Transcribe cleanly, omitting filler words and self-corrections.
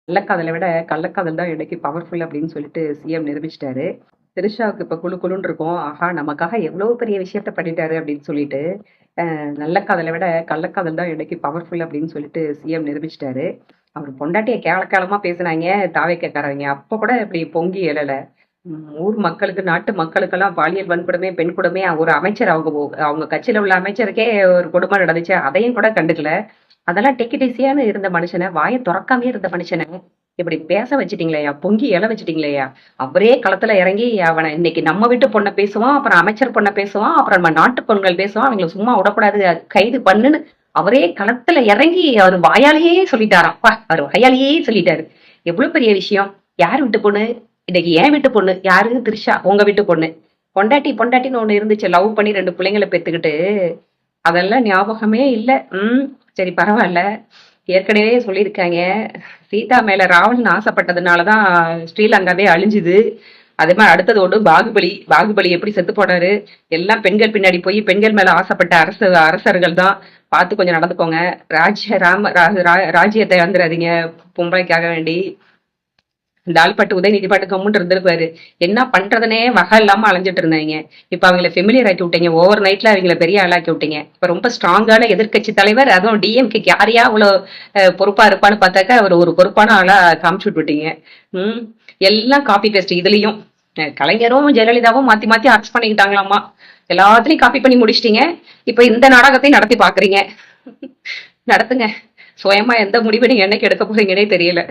கள்ளக்காதலை விட கள்ளக்காதல் தான் இன்னைக்கு பவர்ஃபுல் அப்படின்னு சொல்லிட்டு சிஎம் நிரூபிச்சிட்டாரு. திரிஷாவுக்கு இப்ப குளு குளுன்னு இருக்கும். ஆஹா! நமக்காக எவ்வளவு பெரிய விஷயத்த பண்ணிட்டாரு அப்படின்னு சொல்லிட்டு, நல்ல காதலை விட கள்ளக்காதல் தான் இன்னைக்கு பவர்ஃபுல் அப்படின்னு சொல்லிட்டு சிஎம் நிரூபிச்சிட்டாரு. அவர் பொண்டாட்டிய கேவலமா பேசுனாங்க தாவேக்காரவங்க. அப்ப கூட இப்படி பொங்கி எழல. ஊர் மக்களுக்கு, நாட்டு மக்களுக்கெல்லாம் பாலியல் வன்கொடுமை, பெண் கொடுமை ஒரு அமைச்சர் அவங்க கட்சியில உள்ள அமைச்சருக்கே ஒரு கொடுமை நடந்துச்சு. அதையும் கூட கண்டுக்கல. அதெல்லாம் டேக் இட் ஈஸியான்னு இருந்த மனுஷனை, வாயை திறக்காமே இருந்த மனுஷனை இப்படி பேச வச்சுட்டீங்களேயா, பொங்கி எழ வச்சுட்டீங்களேயா. அவரே களத்துல இறங்கி அவனை இன்னைக்கு நம்ம வீட்டு பொண்ணை பேசுவான், அப்புறம் அமைச்சர் பொண்ணை பேசுவான், அப்புறம் நம்ம நாட்டு பொண்கள் பேசுவான், அவங்களை சும்மா விடக்கூடாது, கைது பண்ணுன்னு அவரே களத்துல இறங்கி அவர் வாயாலேயே சொல்லிட்டாராம். அவர் வாயாலேயே சொல்லிட்டாரு. எவ்வளவு பெரிய விஷயம். யார் வீட்டு பொண்ணு? இன்னைக்கு ஏன் வீட்டு பொண்ணு யாரு? திரிஷா, உங்க வீட்டு பொண்ணு. பொண்டாட்டி பொண்டாட்டின்னு ஒண்ணு இருந்துச்சு, லவ் பண்ணி 2 பிள்ளைங்களை பெத்துக்கிட்டு. அதெல்லாம் ஞாபகமே இல்ல. சரி, பரவாயில்ல. ஏற்கனவே சொல்லியிருக்காங்க, சீதா மேல ராவணன் ஆசைப்பட்டதுனாலதான் ஸ்ரீலங்காவே அழிஞ்சுது. அதே மாதிரி அடுத்தது ஒன்று பாகுபலி எப்படி செத்து போனாரு. எல்லாம் பெண்கள் பின்னாடி போய் பெண்கள் மேல ஆசைப்பட்ட அரசர்கள் தான். பார்த்து கொஞ்சம் நடந்துக்கோங்க. ராஜ்யத்தை வந்துடாதீங்க பொம்பளைக்காக வேண்டி. இந்த ஆள்பட்டு உதயநிதி பாட்டு கம்முன்ட்டு இருந்திருப்பாரு. என்ன பண்றதுனே வகை இல்லாம அலைஞ்சிட்டு இருந்தாங்க. இப்ப அவங்களை ஃபெமிலியர் ஆக்கி விட்டீங்க. ஓவர் நைட்ல அவங்களை பெரிய ஆளாக்கி விட்டீங்க. இப்ப ரொம்ப ஸ்ட்ராங்கான எதிர்கட்சி தலைவர், அதுவும் டிஎம்கே யாரையா அவ்வளவு பொறுப்பா இருப்பான்னு பார்த்தாக்கா அவர் ஒரு பொறுப்பான ஆளா காமிச்சு விட்டுட்டீங்க. எல்லாம் காப்பி பேஸ்ட். இதுலயும் கலைஞரும் ஜெயலலிதாவும் மாத்தி மாத்தி அரெஸ்ட் பண்ணிக்கிட்டாங்களாமா. எல்லாத்துலயும் காப்பி பண்ணி முடிச்சிட்டீங்க. இப்ப இந்த நாடகத்தையும் நடத்தி பாக்குறீங்க. நடத்துங்க. சுயமா எந்த முடிவு நீங்க என்னைக்கு எடுக்க போறீங்கன்னே தெரியல.